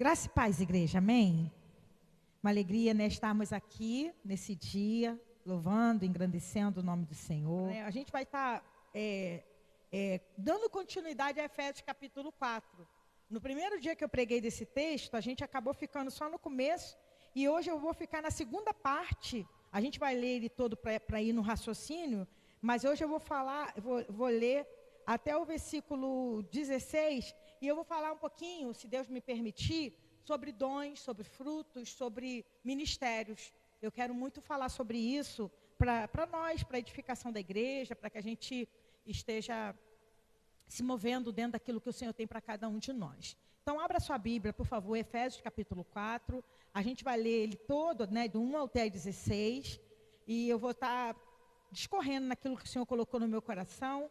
Graça e paz, igreja, amém? Uma alegria, né, estarmos aqui nesse dia, louvando, engrandecendo o nome do Senhor. A gente vai estar dando continuidade a Efésios capítulo 4. No primeiro dia que eu preguei desse texto, a gente acabou ficando só no começo, e hoje eu vou ficar na segunda parte. A gente vai ler ele todo para ir no raciocínio, mas hoje eu vou ler até o versículo 16, e eu vou falar um pouquinho, se Deus me permitir, sobre dons, sobre frutos, sobre ministérios. Eu quero muito falar sobre isso para nós, para a edificação da igreja, para que a gente esteja se movendo dentro daquilo que o Senhor tem para cada um de nós. Então, abra sua Bíblia, por favor, Efésios capítulo 4. A gente vai ler ele todo, né, do 1 até 16. E eu vou estar discorrendo naquilo que o Senhor colocou no meu coração,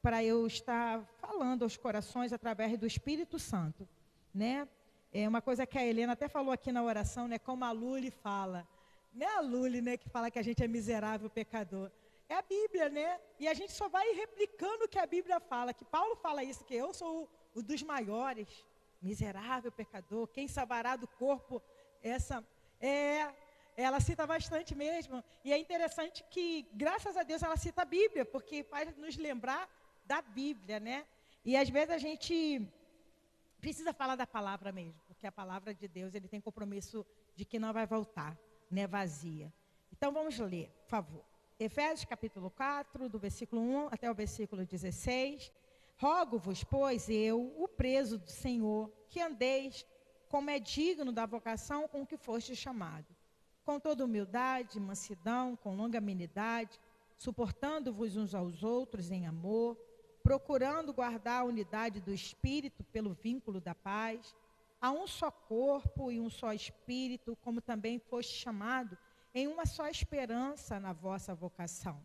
para eu estar falando aos corações através do Espírito Santo, né? É uma coisa que a Helena até falou aqui na oração, né? Como a Luli fala. Não é a Luli, né, que fala que a gente é miserável pecador. É a Bíblia, né? E a gente só vai replicando o que a Bíblia fala. Que Paulo fala isso, que eu sou o dos maiores, miserável pecador. Quem salvará do corpo ela cita bastante mesmo. E é interessante que, graças a Deus, ela cita a Bíblia, porque faz nos lembrar da Bíblia, né? E às vezes a gente precisa falar da palavra mesmo, porque a palavra de Deus, ele tem compromisso de que não vai voltar, né, vazia. Então vamos ler, por favor. Efésios capítulo 4, do versículo 1 até o versículo 16. Rogo-vos, pois, eu, o preso do Senhor, que andeis como é digno da vocação com que foste chamado, com toda humildade, mansidão, com longanimidade, suportando-vos uns aos outros em amor, procurando guardar a unidade do Espírito pelo vínculo da paz. Há um só corpo e um só Espírito, como também foste chamado, em uma só esperança na vossa vocação.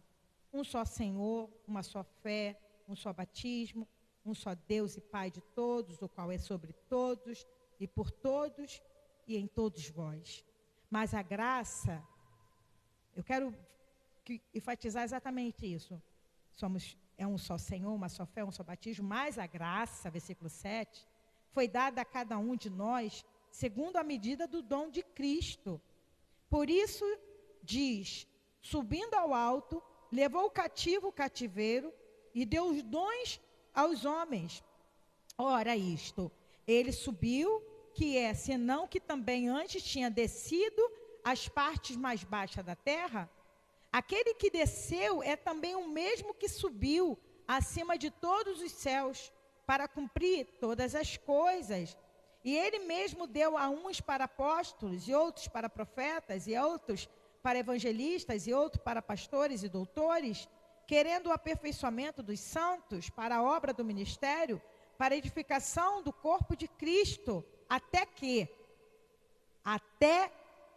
Um só Senhor, uma só fé, um só batismo, um só Deus e Pai de todos, o qual é sobre todos e por todos e em todos vós. Mas a graça, eu quero enfatizar exatamente isso. É um só Senhor, uma só fé, um só batismo, mas a graça, versículo 7, foi dada a cada um de nós segundo a medida do dom de Cristo. Por isso diz, subindo ao alto, levou cativo o cativeiro e deu os dons aos homens. Ora isto, ele subiu, que é, senão que também antes tinha descido às partes mais baixas da terra. Aquele que desceu é também o mesmo que subiu acima de todos os céus, para cumprir todas as coisas. E ele mesmo deu a uns para apóstolos, e outros para profetas, e outros para evangelistas, e outros para pastores e doutores, querendo o aperfeiçoamento dos santos para a obra do ministério, para a edificação do corpo de Cristo, até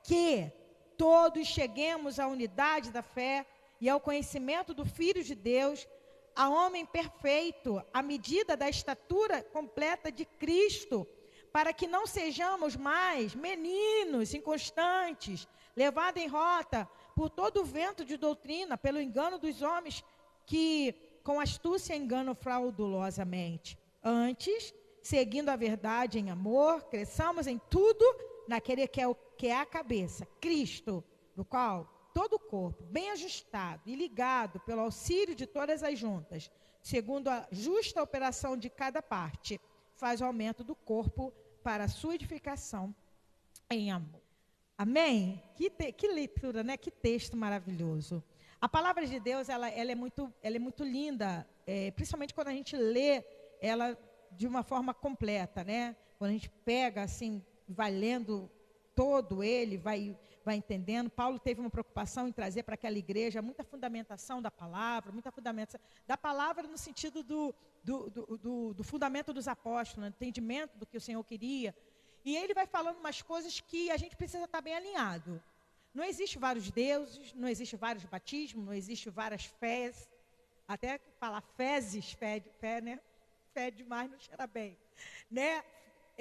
que todos cheguemos à unidade da fé e ao conhecimento do Filho de Deus, a homem perfeito, à medida da estatura completa de Cristo, para que não sejamos mais meninos inconstantes, levados em rota por todo o vento de doutrina, pelo engano dos homens que com astúcia enganam fraudulosamente. Antes, seguindo a verdade em amor, cresçamos em tudo naquele que é a cabeça, Cristo, do qual todo o corpo, bem ajustado e ligado pelo auxílio de todas as juntas, segundo a justa operação de cada parte, faz o aumento do corpo para a sua edificação em amor. Amém? Que leitura, né? Que texto maravilhoso. A palavra de Deus, ela é muito linda, principalmente quando a gente lê ela de uma forma completa, né? Quando a gente pega, assim, vai lendo todo ele, vai entendendo. Paulo teve uma preocupação em trazer para aquela igreja muita fundamentação da palavra, muita fundamentação da palavra no sentido do fundamento dos apóstolos, do entendimento do que o Senhor queria. E ele vai falando umas coisas que a gente precisa estar bem alinhado. Não existe vários deuses, não existe vários batismos, não existe várias fés. Até falar fezes, fé, né? Fé demais não cheira bem, né?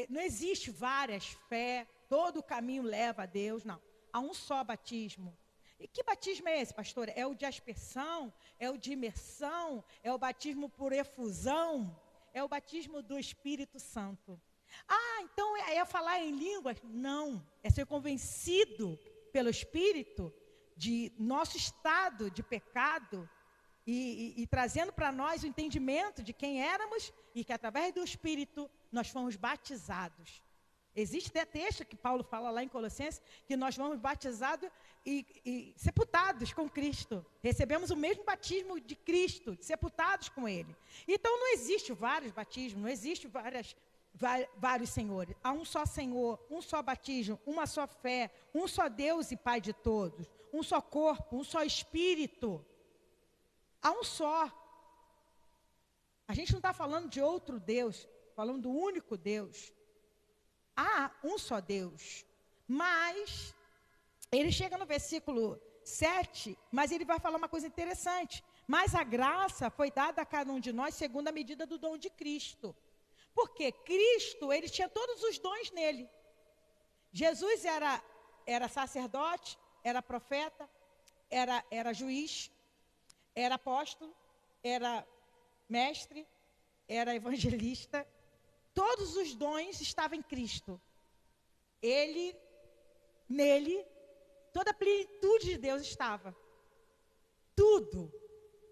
Não existe várias fé, todo o caminho leva a Deus, não. Há um só batismo. E que batismo é esse, pastor? É o de aspersão? É o de imersão? É o batismo por efusão? É o batismo do Espírito Santo. Ah, então é falar em línguas? Não, é ser convencido pelo Espírito de nosso estado de pecado e trazendo para nós o entendimento de quem éramos e que através do Espírito nós fomos batizados. Existe até texto que Paulo fala lá em Colossenses, que nós fomos batizados e sepultados com Cristo. Recebemos o mesmo batismo de Cristo, sepultados com Ele. Então não existe vários batismos, não existe vários senhores. Há um só Senhor, um só batismo, uma só fé, um só Deus e Pai de todos, um só corpo, um só Espírito. Há um só. A gente não está falando de outro Deus, falando do único Deus. Há um só Deus. Mas, ele chega no versículo 7, mas ele vai falar uma coisa interessante. Mas a graça foi dada a cada um de nós segundo a medida do dom de Cristo. Porque Cristo, ele tinha todos os dons nele. Jesus era sacerdote, era profeta, era juiz, era apóstolo, era mestre, era evangelista. Todos os dons estavam em Cristo. Nele, toda a plenitude de Deus estava. Tudo.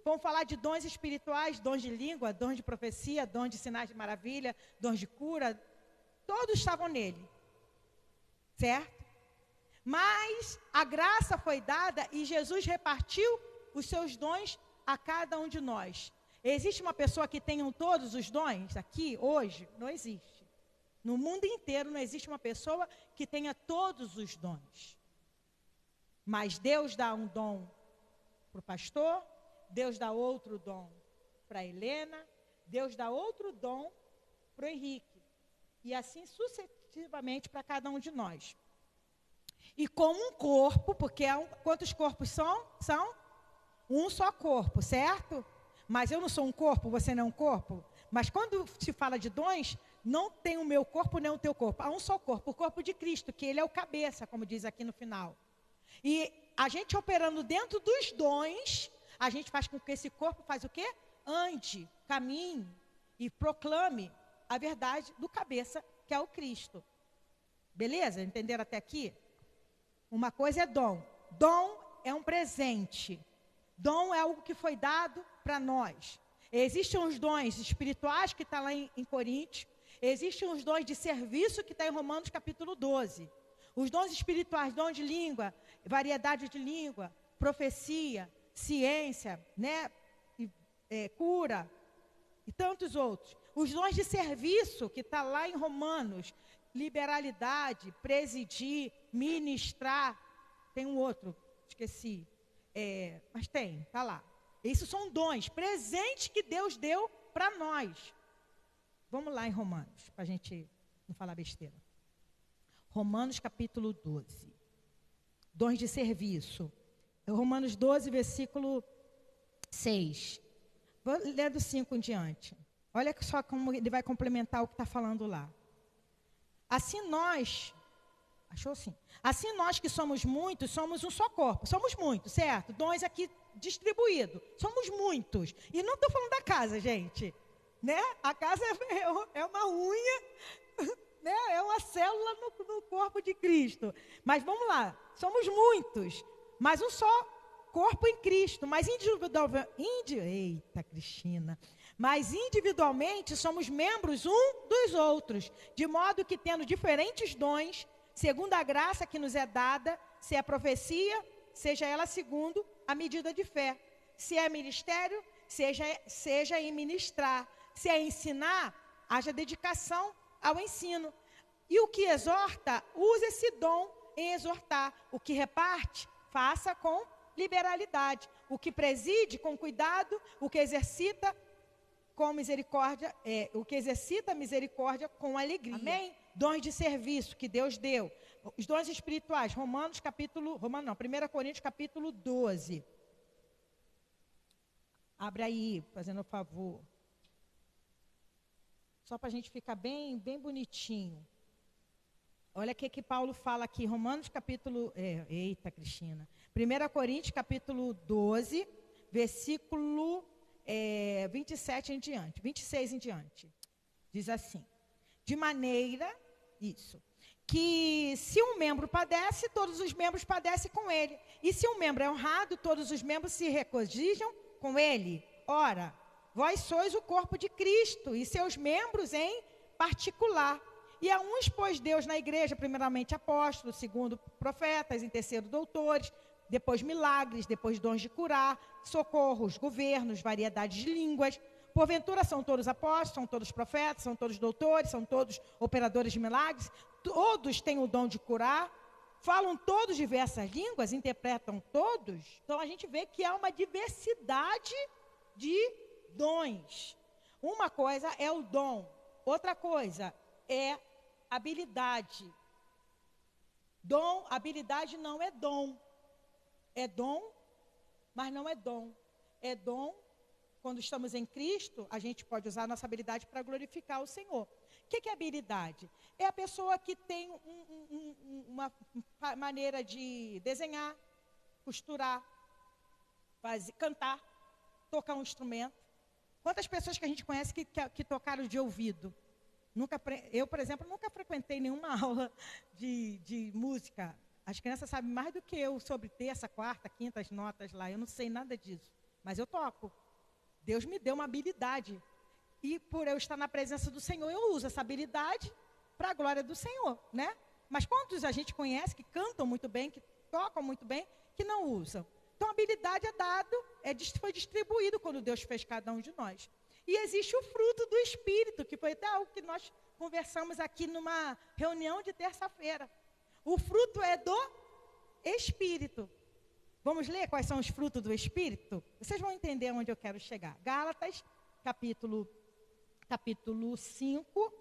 Vamos falar de dons espirituais, dons de língua, dons de profecia, dons de sinais de maravilha, dons de cura. Todos estavam nele. Certo? Mas a graça foi dada e Jesus repartiu os seus dons a cada um de nós. Existe uma pessoa que tenha todos os dons aqui, hoje? Não existe. No mundo inteiro não existe uma pessoa que tenha todos os dons. Mas Deus dá um dom para o pastor, Deus dá outro dom para a Helena, Deus dá outro dom para o Henrique. E assim sucessivamente para cada um de nós. E como um corpo, porque quantos corpos são? São um só corpo, certo? Mas eu não sou um corpo, você não é um corpo. Mas quando se fala de dons, não tem o meu corpo nem o teu corpo. Há um só corpo, o corpo de Cristo, que ele é o cabeça, como diz aqui no final. E a gente operando dentro dos dons, a gente faz com que esse corpo faz o quê? Ande, caminhe e proclame a verdade do cabeça, que é o Cristo. Beleza? Entenderam até aqui? Uma coisa é dom. Dom é um presente. Dom é algo que foi dado para nós. Existem os dons espirituais que está lá em Coríntios. Existem os dons de serviço que está em Romanos capítulo 12. Os dons espirituais, dom de língua, variedade de língua, profecia, ciência, né? Cura e tantos outros. Os dons de serviço que está lá em Romanos, liberalidade, presidir, ministrar. Tem um outro, esqueci. Mas está lá. Esses são dons, presentes que Deus deu para nós. Vamos lá em Romanos, para a gente não falar besteira. Romanos capítulo 12. Dons de serviço. Romanos 12, versículo 6. Vou ler do 5 em diante. Olha só como ele vai complementar o que está falando lá. Assim nós... Achou assim? Assim nós que somos muitos, somos um só corpo. Somos muitos, certo? Dons aqui distribuídos. Somos muitos. E não estou falando da casa, gente. Né? A casa é uma unha, né? É uma célula no corpo de Cristo. Mas vamos lá. Somos muitos. Mas um só corpo em Cristo. Mas Eita, Cristina. Mas individualmente somos membros um dos outros. De modo que tendo diferentes dons... segundo a graça que nos é dada, se é profecia, seja ela segundo a medida de fé. Se é ministério, seja em ministrar. Se é ensinar, haja dedicação ao ensino. E o que exorta, use esse dom em exortar. O que reparte, faça com liberalidade. O que preside, com cuidado. O que exercita com misericórdia, o que exercita a misericórdia com alegria. Amém? Dons de serviço que Deus deu. Os dons espirituais, 1 Coríntios capítulo 12. Abre aí, fazendo um favor. Só para a gente ficar bem bonitinho. Olha o que Paulo fala aqui, Romanos capítulo... eita, Cristina. 1 Coríntios capítulo 12, versículo 27 em diante, 26 em diante. Diz assim: de maneira, que se um membro padece, todos os membros padecem com ele. E se um membro é honrado, todos os membros se regozijam com ele. Ora, vós sois o corpo de Cristo e seus membros em particular. E a uns pôs Deus na igreja, primeiramente apóstolos, segundo profetas, em terceiro doutores, depois milagres, depois dons de curar, socorros, governos, variedades de línguas. Porventura são todos apóstolos, são todos profetas, são todos doutores, são todos operadores de milagres. Todos têm o dom de curar, falam todos diversas línguas, interpretam todos. Então a gente vê que há uma diversidade de dons. Uma coisa é o dom, outra coisa é habilidade. Dom, habilidade não é dom. É dom, mas não é dom. É dom, quando estamos em Cristo, a gente pode usar a nossa habilidade para glorificar o Senhor. O que é habilidade? É a pessoa que tem uma maneira de desenhar, costurar, cantar, tocar um instrumento. Quantas pessoas que a gente conhece que tocaram de ouvido? Eu, por exemplo, nunca frequentei nenhuma aula de música. As crianças sabem mais do que eu sobre terça, quarta, quinta, as notas lá. Eu não sei nada disso, mas eu toco. Deus me deu uma habilidade. E por eu estar na presença do Senhor, eu uso essa habilidade para a glória do Senhor, né? Mas quantos a gente conhece que cantam muito bem, que tocam muito bem, que não usam? Então, a habilidade é dado, foi distribuído quando Deus fez cada um de nós. E existe o fruto do Espírito, que foi até algo que nós conversamos aqui numa reunião de terça-feira. O fruto é do Espírito. Vamos ler quais são os frutos do Espírito? Vocês vão entender onde eu quero chegar. Gálatas, capítulo 5,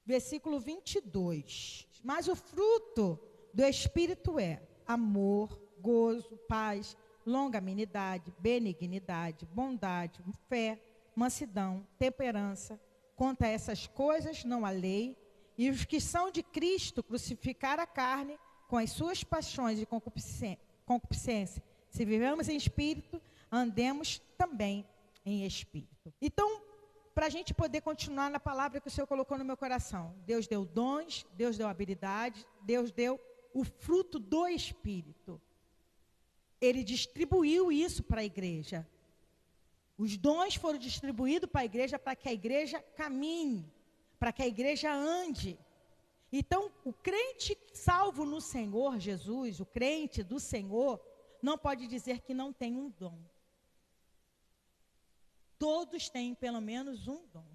versículo 22. Mas o fruto do Espírito é amor, gozo, paz, longanimidade, benignidade, bondade, fé, mansidão, temperança. Contra essas coisas não há lei. E os que são de Cristo crucificaram a carne com as suas paixões e concupiscência. Se vivemos em espírito, andemos também em espírito. Então, para a gente poder continuar na palavra que o Senhor colocou no meu coração, Deus deu dons, Deus deu habilidade, Deus deu o fruto do Espírito. Ele distribuiu isso para a igreja. Os dons foram distribuídos para a igreja para que a igreja caminhe, para que a igreja ande. Então, o crente salvo no Senhor Jesus, o crente do Senhor, não pode dizer que não tem um dom. Todos têm pelo menos um dom.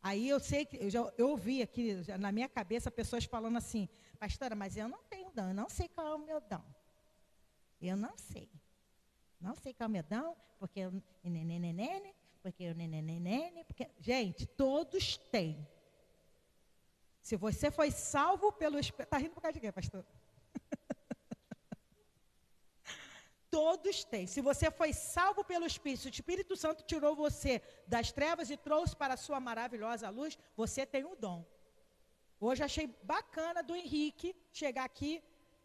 Aí eu sei que, eu ouvi aqui na minha cabeça pessoas falando assim, pastora, mas eu não tenho dom, eu não sei qual é o meu dom. Eu não sei. Não sei qual é o meu dom, porque eu nenenenene, porque eu nenenenene, porque... Gente, todos têm. Se você foi salvo pelo Espírito... Está rindo por causa de quê, pastor? Todos têm. Se você foi salvo pelo Espírito, se o Espírito Santo tirou você das trevas e trouxe para a sua maravilhosa luz, você tem um dom. Hoje achei bacana do Henrique chegar aqui,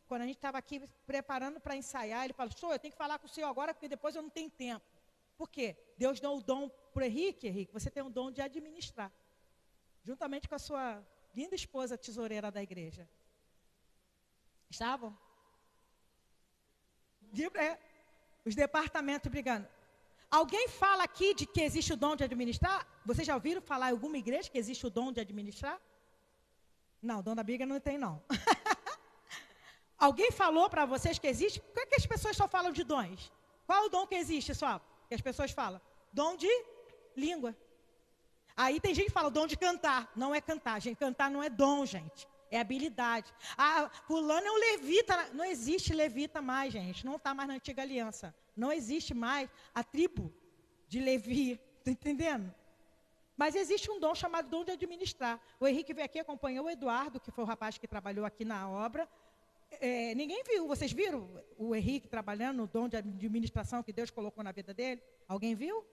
quando a gente estava aqui preparando para ensaiar, ele falou, eu tenho que falar com o senhor agora, porque depois eu não tenho tempo. Por quê? Deus deu o dom para o Henrique, você tem o dom de administrar. Juntamente com a sua linda esposa tesoureira da igreja. Estavam? Os departamentos brigando. Alguém fala aqui de que existe o dom de administrar? Vocês já ouviram falar em alguma igreja que existe o dom de administrar? Não, dom da briga não tem não. Alguém falou para vocês que existe? Por que as pessoas só falam de dons? Qual é o dom que existe só? Que as pessoas falam? Dom de língua. Aí tem gente que fala dom de cantar. Não é cantar, gente. Cantar não é dom, gente. É habilidade. Ah, fulano é um levita. Não existe levita mais, gente. Não está mais na antiga aliança. Não existe mais a tribo de Levi. Está entendendo? Mas existe um dom chamado dom de administrar. O Henrique veio aqui, acompanhou o Eduardo, que foi o rapaz que trabalhou aqui na obra. Ninguém viu. Vocês viram o Henrique trabalhando no dom de administração que Deus colocou na vida dele? Alguém viu?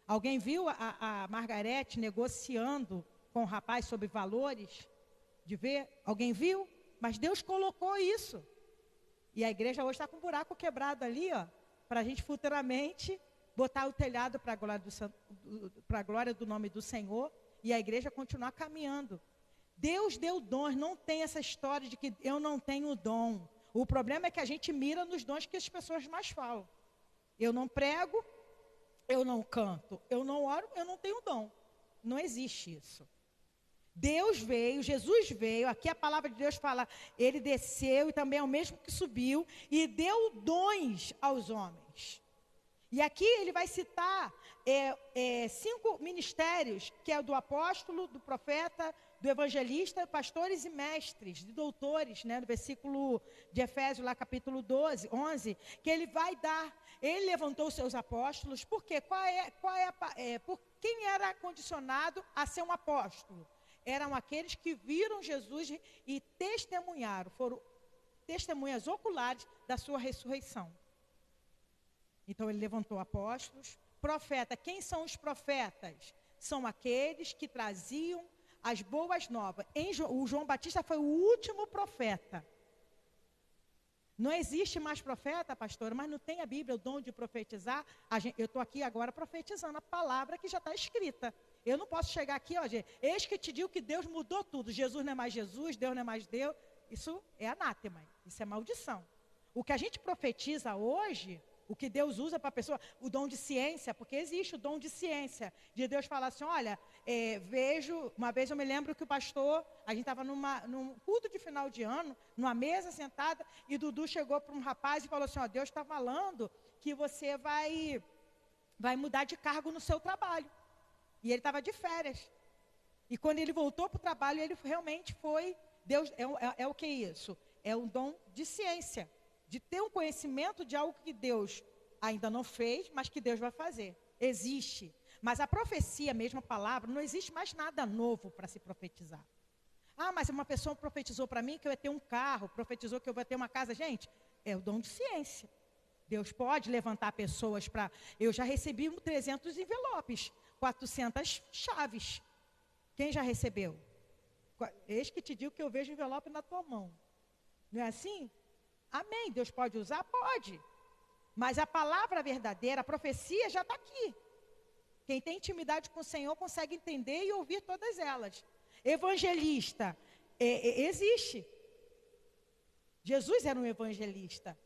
Alguém viu a Margarete negociando com o rapaz sobre valores? De ver? Alguém viu? Mas Deus colocou isso. E a igreja hoje está com um buraco quebrado ali, ó, para a gente futuramente botar o telhado para a glória do nome do Senhor e a igreja continuar caminhando. Deus deu dons, não tem essa história de que eu não tenho dom. O problema é que a gente mira nos dons que as pessoas mais falam. Eu não prego, eu não canto, eu não oro, eu não tenho dom. Não existe isso. Deus veio, Jesus veio, aqui a palavra de Deus fala, ele desceu e também é o mesmo que subiu e deu dons aos homens. E aqui ele vai citar 5 ministérios, que é o do apóstolo, do profeta, do evangelista, pastores e mestres, de doutores, né, no versículo de Efésios, lá capítulo 11, que ele vai dar, ele levantou os seus apóstolos, por quê? Por quem era condicionado a ser um apóstolo? Eram aqueles que viram Jesus e testemunharam, foram testemunhas oculares da sua ressurreição. Então ele levantou apóstolos. Profeta, quem são os profetas? São aqueles que traziam as boas novas. O João Batista foi o último profeta. Não existe mais profeta, pastora, mas não tem a Bíblia o dom de profetizar. Eu estou aqui agora profetizando a palavra que já está escrita. Eu não posso chegar aqui, ó, gente, eis que te digo que Deus mudou tudo. Jesus não é mais Jesus, Deus não é mais Deus. Isso é anátema, isso é maldição. O que a gente profetiza hoje, o que Deus usa para a pessoa, o dom de ciência, porque existe o dom de ciência, de Deus falar assim, olha, uma vez eu me lembro que o pastor, a gente estava num culto de final de ano, numa mesa sentada, e Dudu chegou para um rapaz e falou assim, ó, Deus está falando que você vai mudar de cargo no seu trabalho. E ele estava de férias. E quando ele voltou para o trabalho, ele realmente foi, Deus, é o que é isso? É um dom de ciência, de ter um conhecimento de algo que Deus ainda não fez, mas que Deus vai fazer. Existe. Mas a profecia, mesmo a palavra, não existe mais nada novo para se profetizar. Ah, mas uma pessoa profetizou para mim que eu ia ter um carro, profetizou que eu vou ter uma casa. Gente, é o dom de ciência. Deus pode levantar pessoas para... Eu já recebi 300 envelopes, 400 chaves. Quem já recebeu? Eis que te digo que eu vejo envelope na tua mão. Não é assim? Amém. Deus pode usar? Pode. Mas a palavra verdadeira, a profecia já está aqui. Quem tem intimidade com o Senhor consegue entender e ouvir todas elas. Evangelista, existe. Jesus era um evangelista.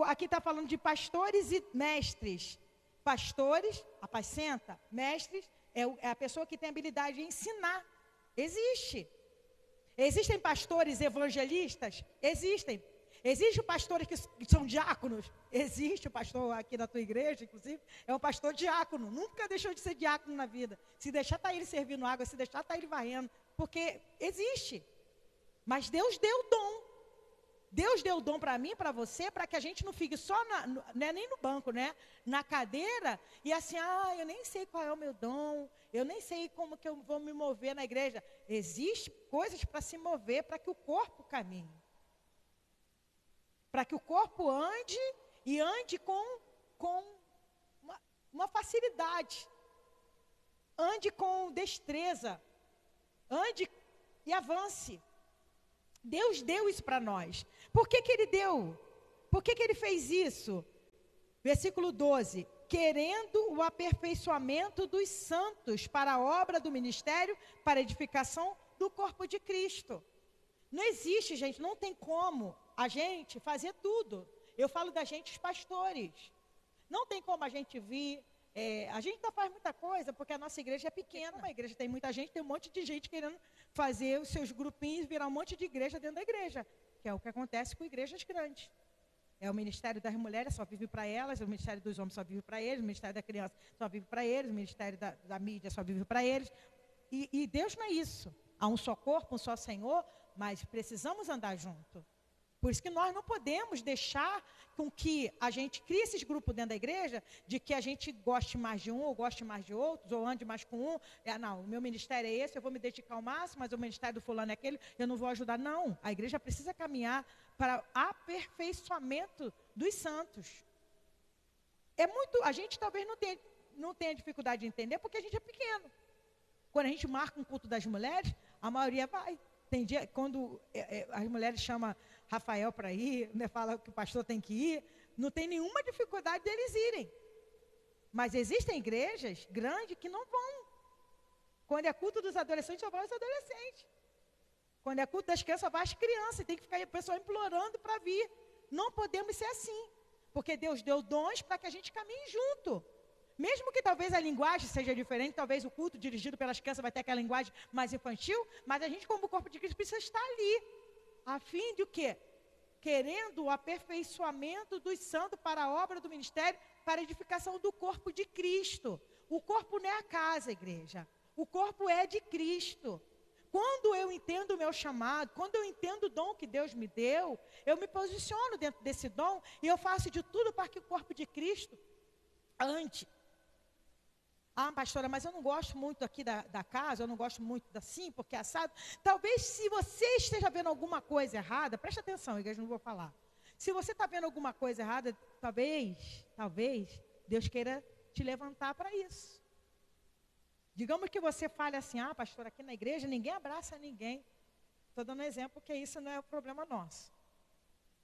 Aqui está falando de pastores e mestres. Pastores, apacenta. Mestres, é a pessoa que tem habilidade de ensinar. Existe. Existem pastores evangelistas? Existem. Existem pastores que são diáconos? Existe o pastor aqui na tua igreja, inclusive, é um pastor diácono. Nunca deixou de ser diácono na vida. Se deixar, está ele servindo água, se deixar, está ele varrendo. Porque existe. Mas Deus deu o dom. Deus deu o dom para mim, para você, para que a gente não fique só, nem no banco, né? Na cadeira, e assim, eu nem sei qual é o meu dom, eu nem sei como que eu vou me mover na igreja. Existem coisas para se mover, para que o corpo caminhe. Para que o corpo ande, e ande com uma facilidade. Ande com destreza. Ande e avance. Deus deu isso para nós. Por que ele deu? Por que ele fez isso? Versículo 12. Querendo o aperfeiçoamento dos santos para a obra do ministério, para a edificação do corpo de Cristo. Não existe, gente, não tem como a gente fazer tudo. Eu falo da gente, os pastores. Não tem como a gente vir... a gente não faz muita coisa, porque a nossa igreja é pequena. A igreja tem muita gente, tem um monte de gente querendo fazer os seus grupinhos, virar um monte de igreja dentro da igreja. Que é o que acontece com igrejas grandes. O ministério das mulheres só vive para elas, o ministério dos homens só vive para eles, o ministério da criança só vive para eles, o ministério da mídia só vive para eles. E Deus não é isso. Há um só corpo, um só Senhor, mas precisamos andar junto. Por isso que nós não podemos deixar com que a gente crie esses grupos dentro da igreja, de que a gente goste mais de um, ou goste mais de outros, ou ande mais com um. Não, o meu ministério é esse, eu vou me dedicar ao máximo, mas o ministério do fulano é aquele, eu não vou ajudar. Não, a igreja precisa caminhar para aperfeiçoamento dos santos. A gente talvez não tenha dificuldade de entender, porque a gente é pequeno. Quando a gente marca um culto das mulheres, a maioria vai. Tem dia, quando as mulheres chamam Rafael para ir, né, fala que o pastor tem que ir, não tem nenhuma dificuldade deles irem. Mas existem igrejas grandes que não vão. Quando é culto dos adolescentes, só vai os adolescentes. Quando é culto das crianças, só vai as crianças. E tem que ficar o pessoal implorando para vir. Não podemos ser assim. Porque Deus deu dons para que a gente caminhe junto. Mesmo que talvez a linguagem seja diferente, talvez o culto dirigido pelas crianças vai ter aquela linguagem mais infantil, mas a gente, como corpo de Cristo, precisa estar ali. A fim de o quê? Querendo o aperfeiçoamento dos santos para a obra do ministério, para a edificação do corpo de Cristo. O corpo não é a casa, igreja. O corpo é de Cristo. Quando eu entendo o meu chamado, quando eu entendo o dom que Deus me deu, eu me posiciono dentro desse dom e eu faço de tudo para que o corpo de Cristo ande. Ah, pastora, mas eu não gosto muito aqui da casa, eu não gosto muito assim, porque é assado. Talvez se você esteja vendo alguma coisa errada, preste atenção, igreja, não vou falar. Se você está vendo alguma coisa errada, talvez, Deus queira te levantar para isso. Digamos que você fale assim, ah, pastor, aqui na igreja ninguém abraça ninguém. Estou dando um exemplo, porque isso não é o problema nosso.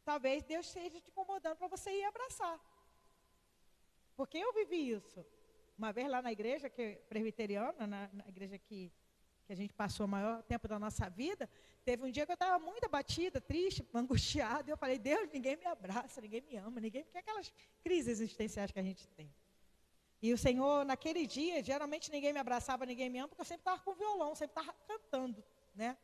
Talvez Deus esteja te incomodando para você ir abraçar. Porque eu vivi isso. Uma vez lá na igreja presbiteriana, na igreja que a gente passou o maior tempo da nossa vida, teve um dia que eu estava muito abatida, triste, angustiada, e eu falei, Deus, ninguém me abraça, ninguém me ama, porque é aquelas crises existenciais que a gente tem. E o Senhor, naquele dia, geralmente ninguém me abraçava, ninguém me ama, porque eu sempre estava com violão, sempre estava cantando, né?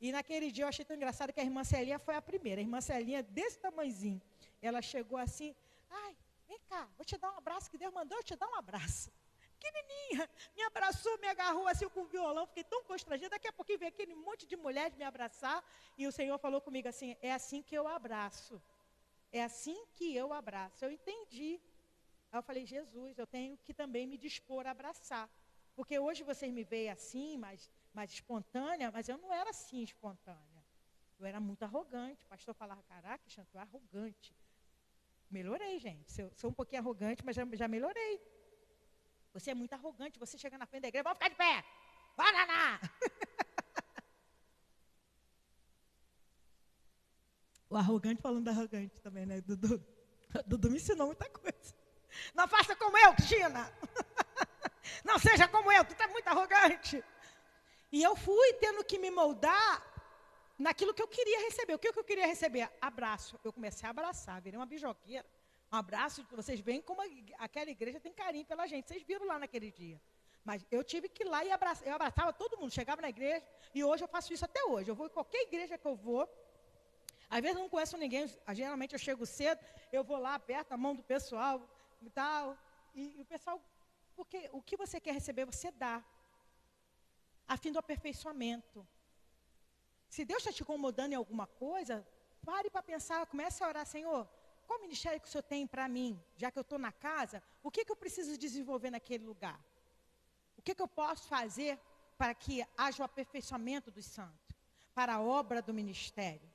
E naquele dia eu achei tão engraçado que a irmã Celinha foi a primeira. A irmã Celinha, desse tamanhozinho, ela chegou assim, ai, vem cá, vou te dar um abraço, que Deus mandou eu te dar um abraço. Pequenininha, me abraçou, me agarrou assim com o violão, fiquei tão constrangida. Daqui a pouquinho veio aquele monte de mulheres me abraçar, e o Senhor falou comigo assim, é assim que eu abraço. É assim que eu abraço. Eu entendi. Aí eu falei, Jesus, eu tenho que também me dispor a abraçar. Porque hoje vocês me veem assim, mais espontânea, mas eu não era assim espontânea. Eu era muito arrogante. O pastor falava, caraca, tu é arrogante. Melhorei, gente. Sou um pouquinho arrogante, mas já melhorei. Você é muito arrogante, você chega na frente da igreja, vamos ficar de pé. Bora lá! O arrogante falando da arrogante também, né? Dudu me ensinou muita coisa. Não faça como eu, Cristina. Não seja como eu, tu tá muito arrogante. E eu fui tendo que me moldar naquilo que eu queria receber. O que eu queria receber? Abraço. Eu comecei a abraçar, virei uma bijoqueira. Um abraço, vocês veem como aquela igreja tem carinho pela gente. Vocês viram lá naquele dia. Mas eu tive que ir lá e abraçar. Eu abraçava todo mundo, chegava na igreja. E hoje eu faço isso até hoje. Eu vou em qualquer igreja que eu vou. Às vezes eu não conheço ninguém. Geralmente eu chego cedo, eu vou lá, aperto a mão do pessoal e tal. E o pessoal, porque o que você quer receber, você dá. A fim do aperfeiçoamento. Se Deus está te incomodando em alguma coisa, pare para pensar, comece a orar, Senhor, qual ministério que o Senhor tem para mim? Já que eu estou na casa, o que eu preciso desenvolver naquele lugar? O que eu posso fazer para que haja o aperfeiçoamento dos santos? Para a obra do ministério?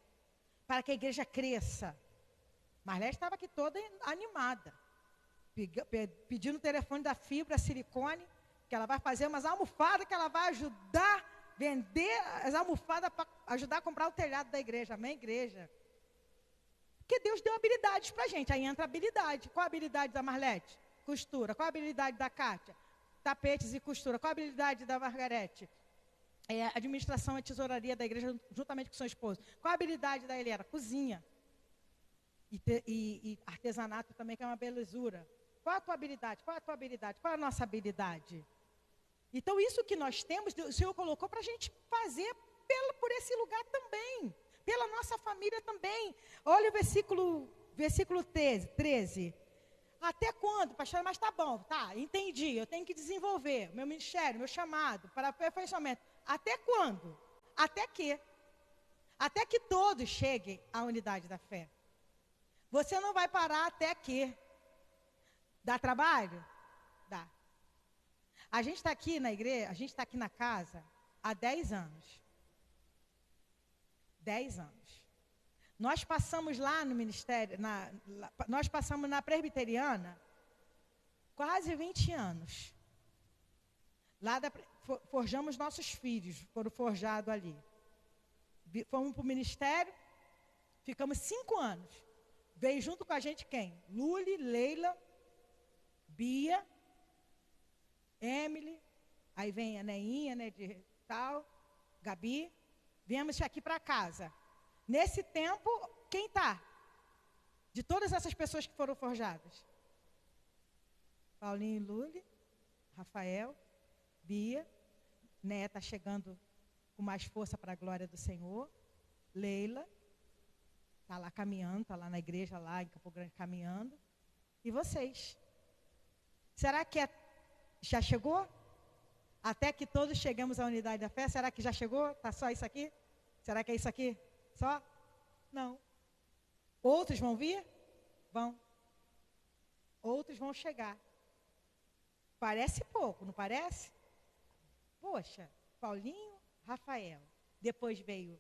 Para que a igreja cresça? Marlete estava aqui toda animada, pedindo o telefone da fibra silicone, que ela vai fazer umas almofadas que ela vai ajudar a vender as almofadas para ajudar a comprar o telhado da igreja. Amém, igreja? Porque Deus deu habilidades para a gente. Aí entra a habilidade. Qual a habilidade da Marlete? Costura. Qual a habilidade da Kátia? Tapetes e costura. Qual a habilidade da Margarete? Administração e tesouraria da igreja juntamente com seu esposo. Qual a habilidade da Helena? Cozinha. E artesanato também, que é uma belezura. Qual a tua habilidade? Qual a tua habilidade? Qual a nossa habilidade? Então, isso que nós temos, o Senhor colocou para a gente fazer por esse lugar também. Pela nossa família também. Olha o versículo 13. Até quando, pastor? Mas tá bom, tá, entendi. Eu tenho que desenvolver meu ministério, meu chamado para aperfeiçoamento. Até quando? Até que? Até que todos cheguem à unidade da fé. Você não vai parar até que. Dá trabalho? Dá. A gente está aqui na igreja, a gente está aqui na casa há 10 anos. 10 anos. Nós passamos lá no ministério, nós passamos na presbiteriana quase 20 anos. Lá forjamos nossos filhos, foram forjados ali. Fomos para o ministério, ficamos 5 anos. Veio junto com a gente quem? Luli, Leila, Bia, Emily, Aí vem a Neinha, né, de tal, Gabi. Viemos aqui para casa. Nesse tempo, quem está? De todas essas pessoas que foram forjadas? Paulinho e Luli, Rafael, Bia, Né está chegando com mais força para a glória do Senhor. Leila, está lá caminhando, está lá na igreja, lá em Campo Grande, caminhando. E vocês? Será que já chegou? Até que todos chegamos à unidade da fé, será que já chegou? Está só isso aqui? Será que é isso aqui? Só? Não. Outros vão vir? Vão. Outros vão chegar. Parece pouco, não parece? Poxa, Paulinho, Rafael. Depois veio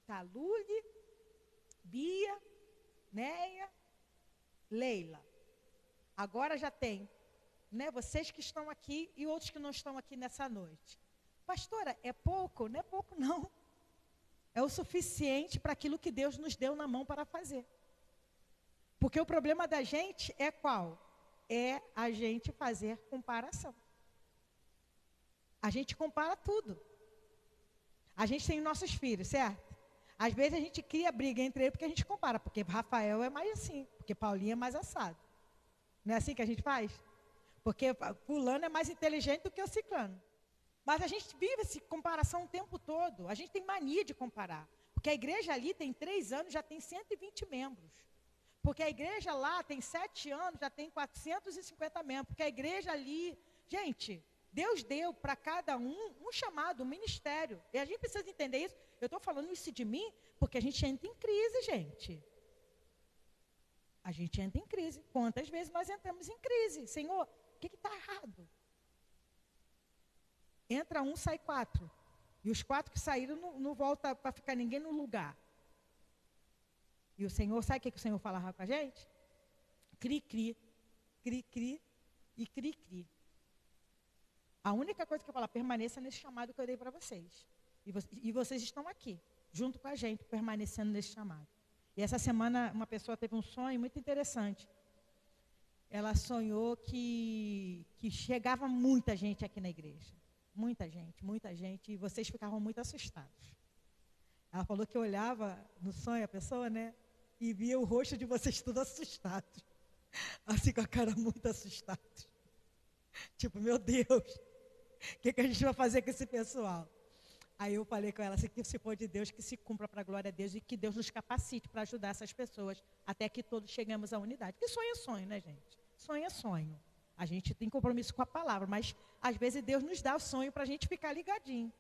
Talule, Bia, Neia, Leila. Agora já tem, né, vocês que estão aqui e outros que não estão aqui nessa noite. Pastora, é pouco? Não é pouco, não. É o suficiente para aquilo que Deus nos deu na mão para fazer. Porque o problema da gente é qual? É a gente fazer comparação. A gente compara tudo. A gente tem nossos filhos, certo? Às vezes a gente cria briga entre eles porque a gente compara. Porque Rafael é mais assim, porque Paulinho é mais assado. Não é assim que a gente faz? Porque fulano é mais inteligente do que o ciclano. Mas a gente vive essa comparação o tempo todo. A gente tem mania de comparar. Porque a igreja ali tem 3 anos, já tem 120 membros. Porque a igreja lá tem 7 anos, já tem 450 membros. Porque a igreja ali... Gente, Deus deu para cada um chamado, um ministério. E a gente precisa entender isso. Eu estou falando isso de mim porque a gente entra em crise, gente. A gente entra em crise. Quantas vezes nós entramos em crise? Senhor, o que está errado? Entra um, sai 4. E os 4 que saíram não volta para ficar ninguém no lugar. E o Senhor, sabe o que o Senhor falava com a gente? Cri-cri, cri-cri e cri-cri. A única coisa que eu falo, permaneça nesse chamado que eu dei para vocês. E vocês estão aqui, junto com a gente, permanecendo nesse chamado. E essa semana uma pessoa teve um sonho muito interessante. Ela sonhou que chegava muita gente aqui na igreja. Muita gente, e vocês ficavam muito assustados. Ela falou que olhava no sonho a pessoa, né? E via o rosto de vocês tudo assustados. Assim, com a cara muito assustada. Tipo, meu Deus, o que a gente vai fazer com esse pessoal? Aí eu falei com ela assim, que se for de Deus, que se cumpra para a glória a Deus e que Deus nos capacite para ajudar essas pessoas, até que todos chegamos à unidade. Porque sonho é sonho, né, gente? Sonho é sonho. A gente tem compromisso com a palavra, mas às vezes Deus nos dá o sonho para a gente ficar ligadinho.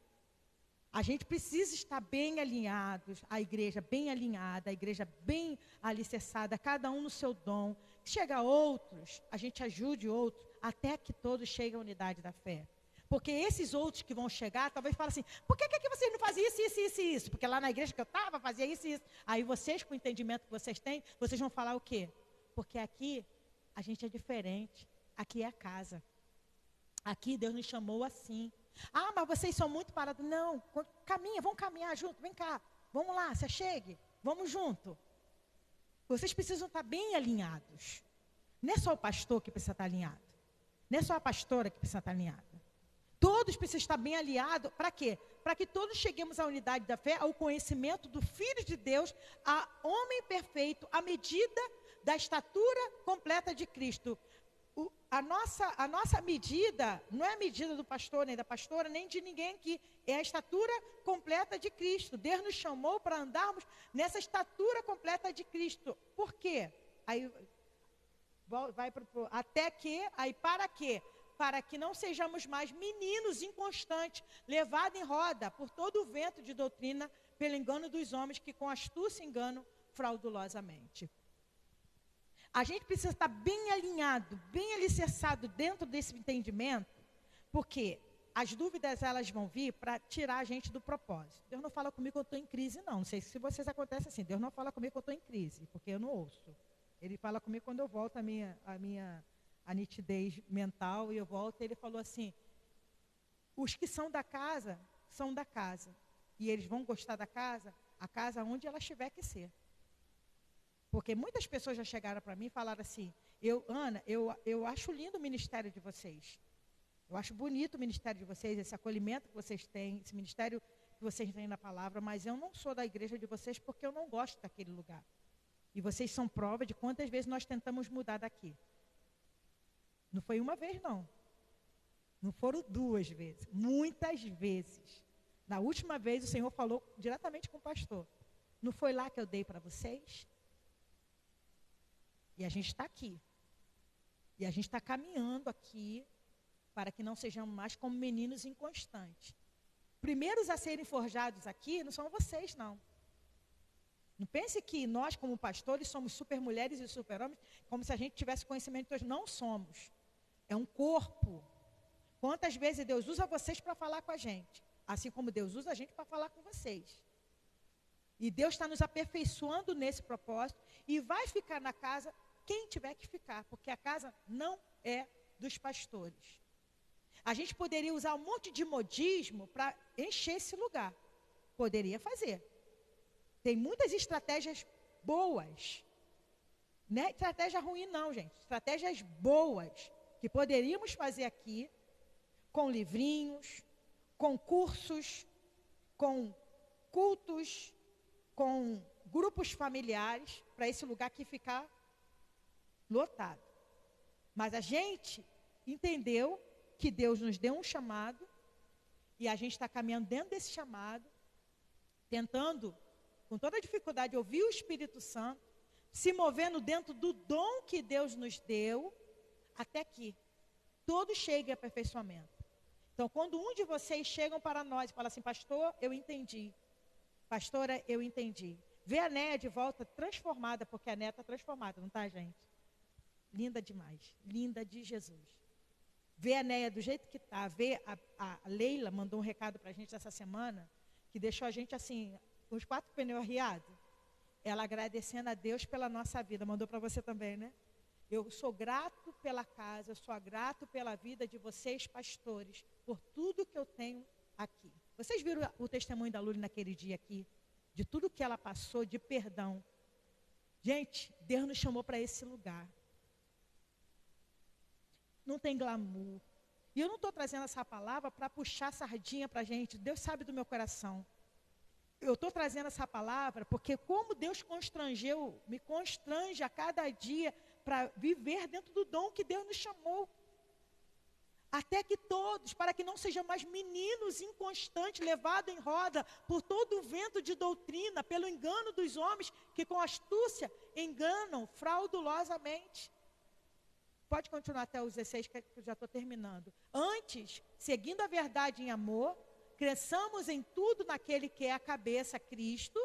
A gente precisa estar bem alinhados, a igreja bem alinhada, a igreja bem alicerçada, cada um no seu dom. Chega outros, a gente ajude outros, até que todos cheguem à unidade da fé. Porque esses outros que vão chegar, talvez falem assim, por que vocês não faziam isso? Porque lá na igreja que eu estava, fazia isso e isso. Aí vocês, com o entendimento que vocês têm, vocês vão falar o quê? Porque aqui a gente é diferente, aqui é a casa. Aqui Deus nos chamou assim. Ah, mas vocês são muito parados. Não, caminha, vamos caminhar junto, vem cá. Vamos lá, se achegue, vamos junto. Vocês precisam estar bem alinhados. Não é só o pastor que precisa estar alinhado. Não é só a pastora que precisa estar alinhada. Todos precisam estar bem alinhados. Para quê? Para que todos cheguemos à unidade da fé, ao conhecimento do Filho de Deus, a homem perfeito, à medida da estatura completa de Cristo. A nossa medida, não é a medida do pastor, nem da pastora, nem de ninguém aqui. É a estatura completa de Cristo. Deus nos chamou para andarmos nessa estatura completa de Cristo. Por quê? Aí vai até que, aí para quê? Para que não sejamos mais meninos inconstantes, levados em roda por todo o vento de doutrina, pelo engano dos homens que com astúcia enganam fraudulosamente. A gente precisa estar bem alinhado, bem alicerçado dentro desse entendimento, porque as dúvidas elas vão vir para tirar a gente do propósito. Deus não fala comigo que eu estou em crise, não. Não sei se vocês acontecem assim. Deus não fala comigo que eu estou em crise, porque eu não ouço. Ele fala comigo quando eu volto a minha nitidez mental e eu volto. Ele falou assim, os que são da casa, e eles vão gostar da casa, a casa onde ela tiver que ser. Porque muitas pessoas já chegaram para mim e falaram assim, Ana, eu acho lindo o ministério de vocês. Eu acho bonito o ministério de vocês, esse acolhimento que vocês têm, esse ministério que vocês têm na palavra, mas eu não sou da igreja de vocês porque eu não gosto daquele lugar. E vocês são prova de quantas vezes nós tentamos mudar daqui. Não foi uma vez, não. Não foram 2 vezes, muitas vezes. Na última vez o Senhor falou diretamente com o pastor. Não foi lá que eu dei para vocês? E a gente está aqui. E a gente está caminhando aqui para que não sejamos mais como meninos inconstantes. Primeiros a serem forjados aqui não são vocês, não. Não pense que nós, como pastores, somos super mulheres e super homens, como se a gente tivesse conhecimento de todos. Não somos. É um corpo. Quantas vezes Deus usa vocês para falar com a gente, assim como Deus usa a gente para falar com vocês. E Deus está nos aperfeiçoando nesse propósito e vai ficar na casa quem tiver que ficar, porque a casa não é dos pastores. A gente poderia usar um monte de modismo para encher esse lugar. Poderia fazer. Tem muitas estratégias boas. Não é estratégia ruim não, gente. Estratégias boas que poderíamos fazer aqui, com livrinhos, com cursos, com cultos, com grupos familiares, para esse lugar aqui ficar lotado. Mas a gente entendeu que Deus nos deu um chamado, e a gente está caminhando dentro desse chamado, tentando, com toda a dificuldade, ouvir o Espírito Santo, se movendo dentro do dom que Deus nos deu, até que todos cheguem a aperfeiçoamento. Então, quando um de vocês chegam para nós e fala assim, pastor, eu entendi. Pastora, eu entendi. Vê a Néia de volta transformada, porque a Néia está transformada, não está, gente? Linda demais, linda de Jesus. Vê a Néia do jeito que está. Vê a Leila mandou um recado para a gente essa semana, que deixou a gente assim, com os 4 pneus arriados. Ela agradecendo a Deus pela nossa vida. Mandou para você também, né? Eu sou grato pela casa, eu sou grato pela vida de vocês, pastores, por tudo que eu tenho aqui. Vocês viram o testemunho da Luli naquele dia aqui? De tudo que ela passou, de perdão. Gente, Deus nos chamou para esse lugar. Não tem glamour. E eu não estou trazendo essa palavra para puxar sardinha para a gente. Deus sabe do meu coração. Eu estou trazendo essa palavra porque como Deus constrangeu, me constrange a cada dia para viver dentro do dom que Deus nos chamou. Até que todos, para que não sejam mais meninos inconstantes, levados em roda por todo o vento de doutrina, pelo engano dos homens, que com astúcia enganam fraudulosamente. Pode continuar até os 16, que eu já estou terminando. Antes, seguindo a verdade em amor, cresçamos em tudo naquele que é a cabeça, Cristo,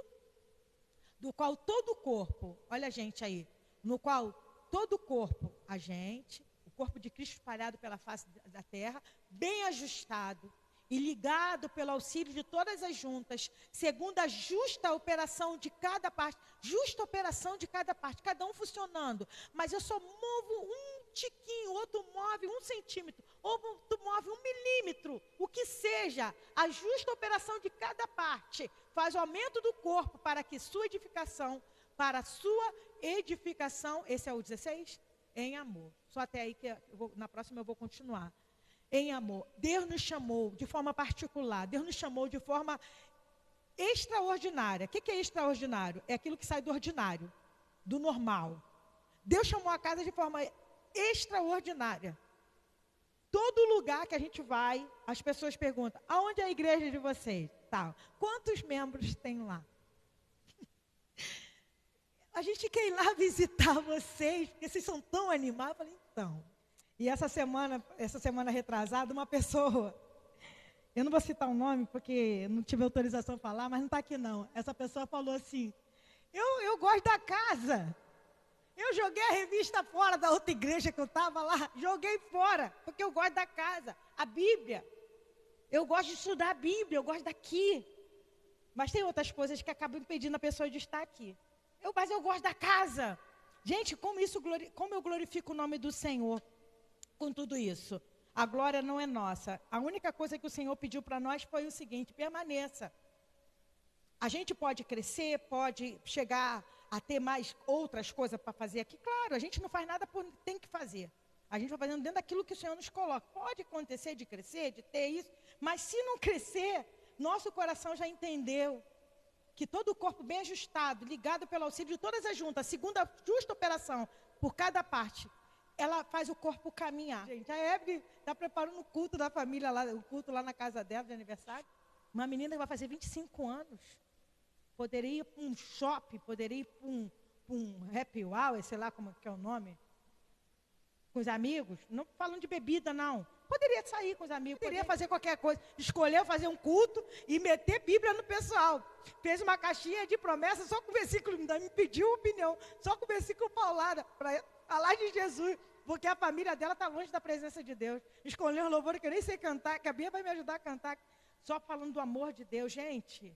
do qual todo o corpo, olha a gente aí, no qual todo o corpo, a gente, o corpo de Cristo espalhado pela face da terra, bem ajustado e ligado pelo auxílio de todas as juntas, segundo a justa operação de cada parte, cada um funcionando, mas eu só movo um tiquinho, outro move 1 centímetro, outro move 1 milímetro, o que seja, a justa operação de cada parte, faz o aumento do corpo para a sua edificação, esse é o 16? Em amor. Só até aí que na próxima eu vou continuar. Em amor. Deus nos chamou de forma particular, Deus nos chamou de forma extraordinária. O que é extraordinário? É aquilo que sai do ordinário, do normal. Deus chamou a casa de forma extraordinária. Todo lugar que a gente vai, as pessoas perguntam, aonde é a igreja de vocês? Tal. Quantos membros tem lá? A gente quer ir lá visitar vocês, porque vocês são tão animados. Eu falei, então. E essa semana retrasada, uma pessoa, eu não vou citar o nome, porque não tive autorização para falar, mas não está aqui não. Essa pessoa falou assim, eu gosto da casa. Eu joguei a revista fora da outra igreja que eu estava lá, joguei fora, porque eu gosto da casa, a Bíblia. Eu gosto de estudar a Bíblia, eu gosto daqui. Mas tem outras coisas que acabam impedindo a pessoa de estar aqui. Mas eu gosto da casa. Gente, como eu glorifico o nome do Senhor com tudo isso? A glória não é nossa. A única coisa que o Senhor pediu para nós foi o seguinte, permaneça. A gente pode crescer, pode chegar a ter mais outras coisas para fazer aqui. Claro, a gente não faz nada por tem que fazer. A gente vai fazendo dentro daquilo que o Senhor nos coloca. Pode acontecer de crescer, de ter isso, mas se não crescer, nosso coração já entendeu que todo o corpo bem ajustado, ligado pelo auxílio de todas as juntas, segundo a justa operação por cada parte, ela faz o corpo caminhar. Gente, a Hebe está preparando o culto da família, lá, o culto lá na casa dela de aniversário. Uma menina que vai fazer 25 anos. Poderia ir para um shopping, poderia ir para um happy hour, sei lá como que é o nome, com os amigos. Não falando de bebida, não. Poderia sair com os amigos, poderia fazer qualquer coisa. Escolheu fazer um culto e meter Bíblia no pessoal. Fez uma caixinha de promessas só com o versículo, me pediu opinião, só com o versículo paulada, para falar de Jesus, porque a família dela está longe da presença de Deus. Escolheu um louvor que eu nem sei cantar, que a Bia vai me ajudar a cantar, só falando do amor de Deus. Gente,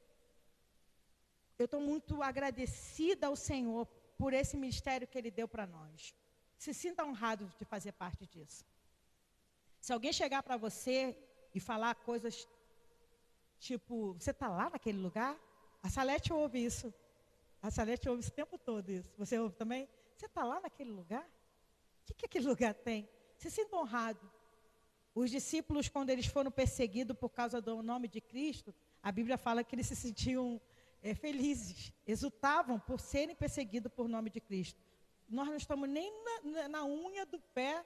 eu estou muito agradecida ao Senhor por esse ministério que Ele deu para nós. Se sinta honrado de fazer parte disso. Se alguém chegar para você e falar coisas tipo, você está lá naquele lugar? A Salete ouve isso. A Salete ouve esse tempo todo isso. Você ouve também? Você está lá naquele lugar? O que aquele lugar tem? Se sinta honrado. Os discípulos, quando eles foram perseguidos por causa do nome de Cristo, a Bíblia fala que eles se sentiam felizes, exultavam por serem perseguidos por nome de Cristo. Nós não estamos nem na unha do pé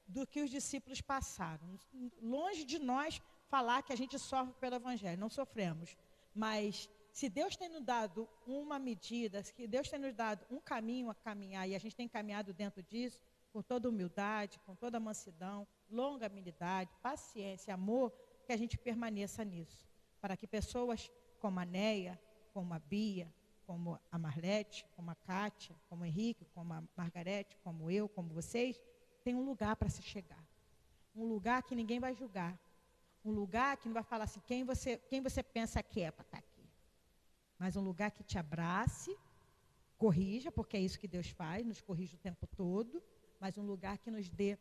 do que os discípulos passaram. Longe de nós falar que a gente sofre pelo Evangelho, não sofremos. Mas se Deus tem nos dado uma medida, se Deus tem nos dado um caminho a caminhar, e a gente tem caminhado dentro disso, com toda humildade, com toda mansidão, longanimidade, paciência, amor, que a gente permaneça nisso. Para que pessoas como a Neia, como a Bia, como a Marlete, como a Kátia, como o Henrique, como a Margarete, como eu, como vocês, tem um lugar para se chegar. Um lugar que ninguém vai julgar. Um lugar que não vai falar assim, quem você pensa que é para estar aqui. Mas um lugar que te abrace, corrija, porque é isso que Deus faz, nos corrige o tempo todo, mas um lugar que nos dê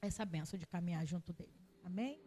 essa bênção de caminhar junto dele. Amém?